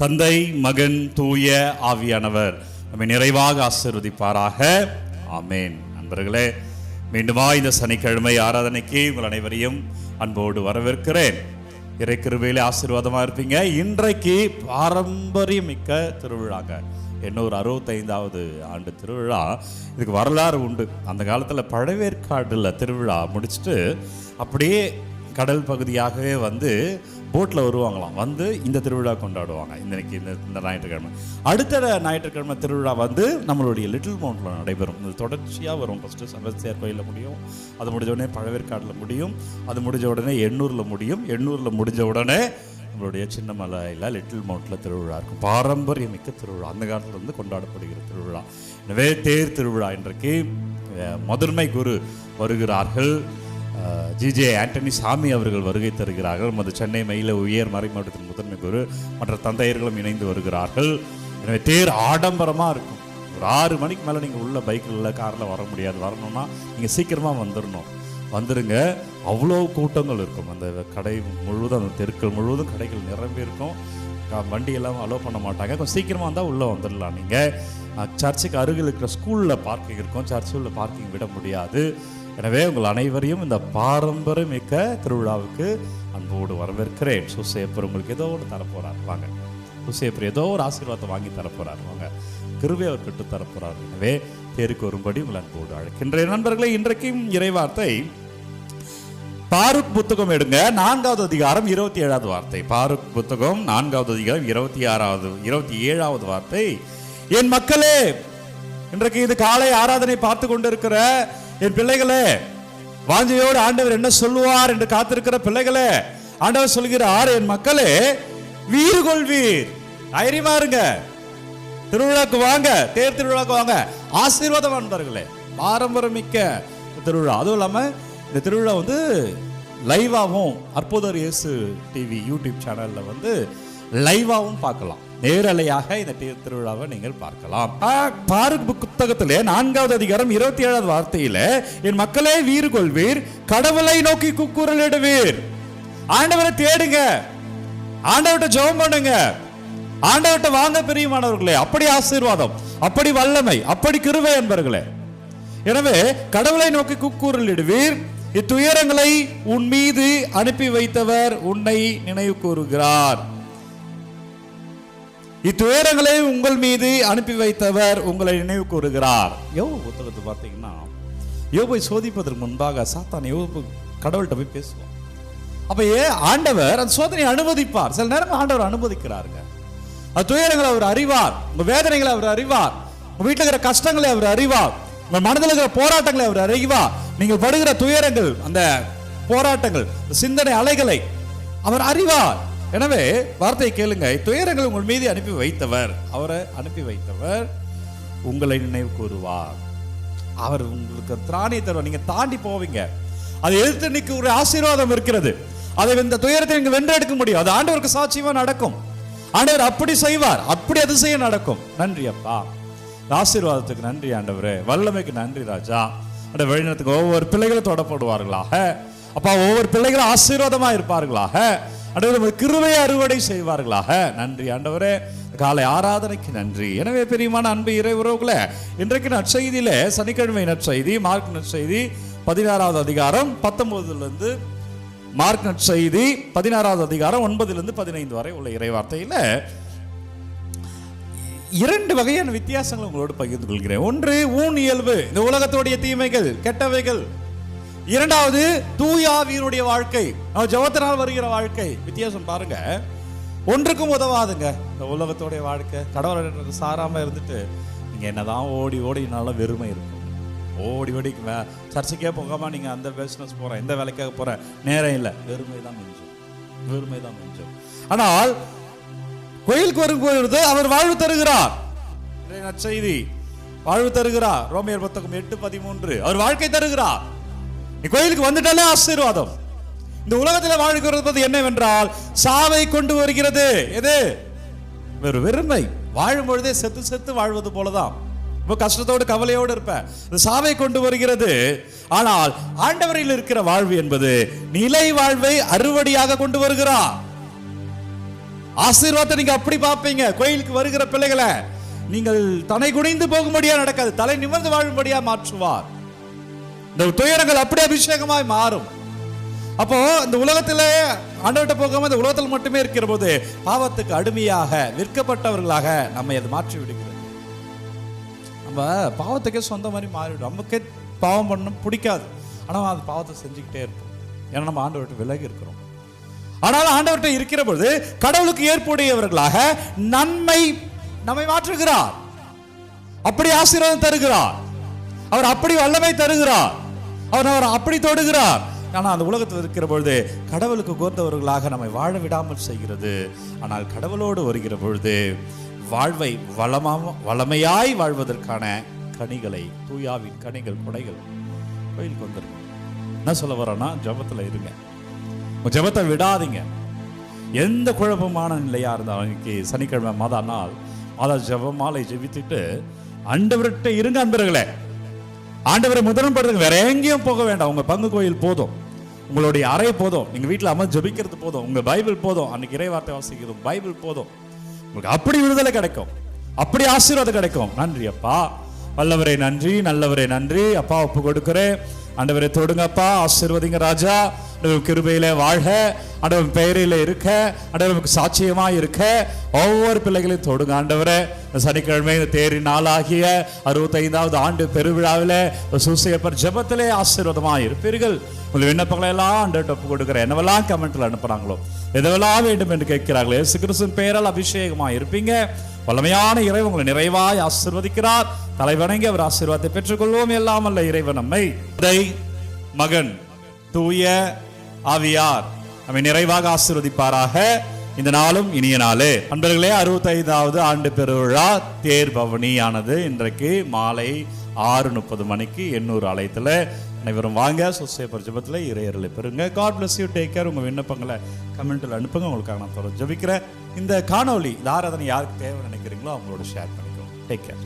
தந்தை, மகன், தூய ஆவியானவர் நம்மை நிறைவாக ஆசீர்வதிப்பாராக. ஆமேன். நண்பர்களே, மீண்டுமா இந்த சனிக்கிழமை ஆராதனைக்கு உங்கள் அனைவரையும் அன்போடு வரவேற்கிறேன். இறை கிருபையிலே ஆசீர்வாதமாக இருப்பீங்க. இன்றைக்கு பாரம்பரியமிக்க திருவிழாங்க, 865வது ஆண்டு திருவிழா. இதுக்கு வரலாறு உண்டு. அந்த காலத்தில் பழவேற்காடில் திருவிழா முடிச்சுட்டு அப்படியே கடல் பகுதியாகவே வந்து போட்டில் வருவாங்களாம். வந்து இந்த திருவிழா கொண்டாடுவாங்க. இன்னைக்கு இந்த ஞாயிற்றுக்கிழமை. அடுத்த ஞாயிற்றுக்கிழமை திருவிழா வந்து நம்மளுடைய லிட்டில் மவுண்டில் நடைபெறும். இது தொடர்ச்சியாக வரும். ஃபஸ்ட்டு செபஸ்தியார் கோயிலில் முடியும், அது முடிஞ்ச உடனே பழவேற்காடில் முடியும், அது முடிஞ்ச உடனே எண்ணூரில் முடியும், எண்ணூரில் முடிஞ்ச உடனே நம்மளுடைய சின்னமலையில் லிட்டில் மவுண்டில் திருவிழா இருக்கும். பாரம்பரியமிக்க திருவிழா, அந்த காலத்தில் வந்து கொண்டாடப்படுகிற திருவிழா. எனவே தேர் திருவிழா இன்றைக்கு முதன்மை குரு வருகிறார்கள். ஜிஜே ஆண்டனி சாமி அவர்கள் வருகை தருகிறார்கள். நமது சென்னை மயில உயர் மறை மாவட்டத்தின் முதன்மை குரு மற்ற தந்தையர்களும் இணைந்து வருகிறார்கள். எனவே தேர் ஆடம்பரமாக இருக்கும். ஒரு 6 மணிக்கு மேலே நீங்கள் உள்ள பைக்கில் காரில் வர முடியாது. வரணும்னா நீங்கள் சீக்கிரமாக வந்துருங்க. அவ்வளோ கூட்டங்கள் இருக்கும். அந்த கடை முழுவதும், அந்த தெருக்கள் முழுவதும் கடைகள் நிரம்பி இருக்கும். வண்டியெல்லாம் அலோவ் பண்ண மாட்டாங்க. கொஞ்சம் சீக்கிரமாக இருந்தால் உள்ளே வந்துடலாம். நீங்கள் சர்ச்சுக்கு அருகில் இருக்கிற ஸ்கூலில் பார்க்கிங் இருக்கும். சர்ச்சில் பார்க்கிங் விட முடியாது. எனவே உங்கள் அனைவரையும் இந்த பாரம்பரியமிக்க திருவிழாவுக்கு அன்போடு வரவேற்கிறேன். சூசையப்பர் உங்களுக்கு ஏதோ ஒன்று தரப்போறார். வாங்க, சூசையப்பர் ஏதோ ஒரு ஆசீர்வாதத்தை வாங்கி தரப்போறார். வாங்க, கிருபை அவர் பெற்று தரப்போறார். எனவே தேருக்கு வரும்படி உங்கள் அன்போடு அழைக்கின்றேன். நண்பர்களே, இன்றைக்கும் இறைவார்த்தை பாருக் புத்தகம் எடுங்க, 4வது அதிகாரம் 27வது வார்த்தை. பாருக் புத்தகம் 4வது அதிகாரம் 27வது வார்த்தை. என் மக்களே, இன்றைக்கு இது காலை ஆராதனை பார்த்து கொண்டிருக்கிற என் பிள்ளைகளே, வாஞ்சையோடு ஆண்டவர் என்ன சொல்லுவார் என்று காத்திருக்கிற பிள்ளைகளே, ஆண்டவர் சொல்கிறார், என் மக்களே வீறு கொள்வீர், தைரியமா இருங்க, திருவிழாக்கு வாங்க, தேர் திருவிழாக்கு வாங்க, ஆசீர்வாதம் நண்பர்களே. பாரம்பரியமிக்க திருவிழா. அதுவும் இல்லாம இந்த திருவிழா வந்து லைவாகவும் அற்புதர் இயேசு டிவி யூடியூப் சேனல்ல வந்து லைவாகவும் பார்க்கலாம். நேரலையாக இந்த திருவிழாவை நீங்கள் பார்க்கலாம். பாருக் புத்தகத்திலே 4வது அதிகாரம் 27வது வார்த்தையில, என் மக்களே வீறு கொள்வீர், கடவுளை நோக்கி கூக்குரலிடுவீர். ஆண்டவரை தேடுங்க, ஆண்டவர்கிட்ட ஜெபம் பண்ணுங்க, ஆண்டவர்கிட்ட வாங்க பிரியமானவர்களே. அப்படி ஆசீர்வாதம், அப்படி வல்லமை, அப்படி கிருபை என்பர்களே. எனவே கடவுளை நோக்கி கூக்குரலிடுவீர், இத்துயரங்களை உன் மீது அனுப்பி வைத்தவர் உன்னை நினைவு கூறுகிறார். இத்துயரங்களை உங்கள் மீது அனுப்பி வைத்தவர் உங்களை நினைவு கூறுகிறார். யோபு புத்தகத்தை பார்த்தீங்கன்னா, யோபை சோதிப்பதற்கு முன்பாக சாத்தான் யோபு கடவுள்கிட்ட போய் பேசுவான். அப்ப ஆண்டவர் அந்த சோதனையை அனுமதிப்பார். சில நேரம் ஆண்டவர் அனுமதிக்கிறாருங்க. அது துயரங்களை அவர் அறிவார், உங்க வேதனைகளை அவர் அறிவார், உங்க வீட்டில் இருக்கிற கஷ்டங்களை அவர் அறிவார், உங்க மனதில் இருக்கிற போராட்டங்களை அவர் அறிவார். நீங்கள் படுகிற துயரங்கள், அந்த போராட்டங்கள், சிந்தனை அலைகளை அவர் அறிவார். எனவே வார்த்தை கேளுங்க, துயரங்கள் உங்கள் மீது அனுப்பி வைத்தவர், அவரை அனுப்பி வைத்தவர் உங்களை நினைவு கூறுவார். அவர் உங்களுக்கு திராணி தருவார். நீங்க தாண்டி போவீங்க. அதை எதிர்த்து நிற்க ஒரு ஆசீர்வாதம் இருக்கிறது. அதை இந்த துயரத்தை நீங்க வென்றெடுக்க முடியும். அது ஆண்டவருக்கு சாட்சியமா நடக்கும். ஆண்டவர் அப்படி செய்வார், அப்படி அதிசயம் நடக்கும். நன்றி அப்பா, ஆசீர்வாதத்துக்கு நன்றி ஆண்டவரே, வல்லமைக்கு நன்றி ராஜா. அந்த வழிநடத்துக்கு ஒவ்வொரு பிள்ளைகளும் தொடப்படுவார்களாக அப்பா, ஒவ்வொரு பிள்ளைகளும் ஆசீர்வாதமா இருப்பார்களாக. ஆண்டவரே கிருபையை அறுவடை செய்வார்களாக. நன்றி ஆண்டவரே, காலை ஆராதனைக்கு நன்றி. எனவே பிரியமான அன்பு இறை உறவுகளே, இன்றைக்கு நற்செய்தியில சனிக்கிழமை நற்செய்தி, மார்க் நற்செய்தி 16வது அதிகாரம் 19 மார்க் நற்செய்தி 16வது அதிகாரம் 9 15 வரை உள்ள இறைவார்த்தையில 2 வகையான வித்தியாசங்கள் உங்களோடு பகிர்ந்து கொள்கிறேன். ஒன்று ஊன் இயல்பு, இந்த உலகத்துடைய தீமைகள், கெட்டவைகள். 2வது தூயாவியனுடைய வாழ்க்கை, ஜெபத்தினால் வருகிற வாழ்க்கை. வித்தியாசம் பாருங்க. ஒன்றுக்கும் உதவாதுங்க இந்த உலகத்தோடைய வாழ்க்கை. கடவுள் சாராம இருந்துட்டு நீங்க என்னதான் ஓடி ஓடினாலும் வெறுமை இருக்கும். ஓடி சர்ச்சைக்கே போகாம நீங்க அந்த பிசினஸ் போறேன், இந்த வேலைக்காக போறேன், நேரம் இல்லை, வெறுமை தான் மிஞ்சும். ஆனால் கோயிலுக்கு வரும்போது அவர் வாழ்வு தருகிறார். நற்செய்தி வாழ்வு தருகிறார். ரோமியர் புத்தகம் 8:13 அவர் வாழ்க்கை தருகிறார். நீ கோயிலுக்கு வந்துட்டாலே ஆசீர்வாதம். இந்த உலகத்தில் வாழ்கிறது என்னவென்றால் சாவை கொண்டு வருகிறது. எது? வெறுமை. வாழும் பொழுதே செத்து வாழ்வது போலதான். ரொம்ப கஷ்டத்தோடு கவலையோடு இருப்பேன். சாவை கொண்டு வருகிறது. ஆனால் ஆண்டவரில் இருக்கிற வாழ்வு என்பது நிலை வாழ்வை அறுவடையாக கொண்டு வருகிறார். ஆசீர்வாதத்தை நீங்க அப்படி பார்ப்பீங்க. கோயிலுக்கு வருகிற பிள்ளைகளை நீங்கள் தலை குனிந்து போகும்படியா நடக்காது, தலை நிமிர்ந்து வாழும்படியா மாற்றுவார். இந்த துயரங்கள் அப்படியே அபிஷேகமாய் மாறும். அப்போ இந்த உலகத்திலே ஆண்டவர்கிட்ட போகாம இந்த உலகத்தில் மட்டுமே இருக்கிற போது பாவத்துக்கு அடிமையாக விற்கப்பட்டவர்களாக நம்மை அது மாற்றி விடுகிறது. நம்ம பாவத்துக்கே சொந்த மாதிரி மாறிவிடும். நமக்கே பாவம் பண்ணணும் பிடிக்காது, ஆனால் அது பாவத்தை செஞ்சுக்கிட்டே இருப்போம். ஏன்னா நம்ம ஆண்டவர்கிட்ட விலகி இருக்கிறோம். ஆனால் ஆண்டவர்கிட்ட இருக்கிற பொழுது கடவுளுக்கு ஏற்புடையவர்களாக நன்மை நம்மை மாற்றுகிறார், அப்படி ஆசீர்வாதம் தருகிறார், அவர் அப்படி வல்லமை தருகிறார், அவர் அப்படி தொடுகிறார். ஆனால் அந்த உலகத்தில் இருக்கிற பொழுது கடவுளுக்கு கோர்ந்தவர்களாக நம்மை வாழ விடாமல் செய்கிறது. ஆனால் கடவுளோடு வருகிற பொழுது வாழ்வை வளமையாய் வாழ்வதற்கான கனிகளை, தூயாவின் கனிகள், கொடைகள் கோயிலுக்கு வந்துருங்க. என்ன சொல்ல வரோன்னா, ஜபத்தில் இருங்க, உங்கள் ஜபத்தை விடாதீங்க. எந்த குழப்பமான நிலையாக இருந்தாலும், இன்னைக்கு சனிக்கிழமை மாதா ஜப மாலை ஜெபித்துட்டு ஆண்டவர்கிட்ட இருங்க அன்பர்களே. ஆண்டவரை முதன்மைப்படுத்துங்க, வேற எங்கேயும் போக வேண்டாம். உங்க பங்கு கோயில் போதும், உங்களுடைய அறை போதும், நீங்க வீட்டில் அமர்ந்து ஜபிக்கிறது போதும், உங்க பைபிள் போதும், அன்னைக்கு இறைவார்த்தை வாசிக்கிறது பைபிள் போதும். உங்களுக்கு அப்படி விடுதலை கிடைக்கும், அப்படி ஆசீர்வாதம் கிடைக்கும். நன்றி அப்பா, வல்லவரே நன்றி, நல்லவரே நன்றி அப்பா. ஒப்பு கொடுக்கிறேன் ஆண்டவரை, தொடுங்கப்பா, ஆசீர்வதிங்க ராஜா. கிருபையில வாழ்க, ஆண்டவர் பெயரில இருக்க, ஆண்டவருக்கு சாட்சியமா இருக்க ஒவ்வொரு பிள்ளைகளையும் தொடுங்க ஆண்டவரே. சனிக்கிழமை தேறி நாளாகிய 65வது ஆண்டு பெருவிழாவில் சூசையப்பர் ஜெபத்திலே ஆசீர்வாதமா இருப்பீர்கள். உங்கள் விண்ணப்பங்களை எல்லாம் ஆண்டவர்கிட்ட ஒப்பு கொடுக்கிறேன். என்னவெல்லாம் கமெண்ட்ல அனுப்புறாங்களோ, எதெல்லாம் வேண்டும் என்று கேட்கிறார்களோ, இயேசு கிறிஸ்துவின் பெயரால் அபிஷேகமா இருப்பீங்க. வல்லமையான இறைவன் உங்களை நிறைவாய் ஆசீர்வதிக்கிறார். தலைவணங்கி அவர் ஆசீர்வாதத்தை பெற்றுக்கொள்வோம். எல்லாம் அல்ல இறைவன் நம்மை மகன் தூய ஆவியார் நம்மை நிறைவாக ஆசீர்வதிப்பாராக. இந்த நாளும் இனிய நாளே. அன்பர்களே, 65வது ஆண்டு பெருவிழா தேர் பவனியானது இன்றைக்கு மாலை 6:30 மணிக்கு எண்ணூர் ஆலயத்தில் அனைவரும் வாங்க. சூசையப்பர் ஜெபத்தில் இறையர்களை பெறுங்க. God bless you, take care. உங்கள் விண்ணப்பங்களை கமெண்ட்டில் அனுப்புங்க. உங்களுக்காக நான் தொடர்ந்து ஜெபிக்கிறேன். இந்த காணொலி இந்த ஆராதனை யாருக்கு தேவை நினைக்கிறீங்களோ அவங்களோட ஷேர் பண்ணிக்கோங்க. Take care.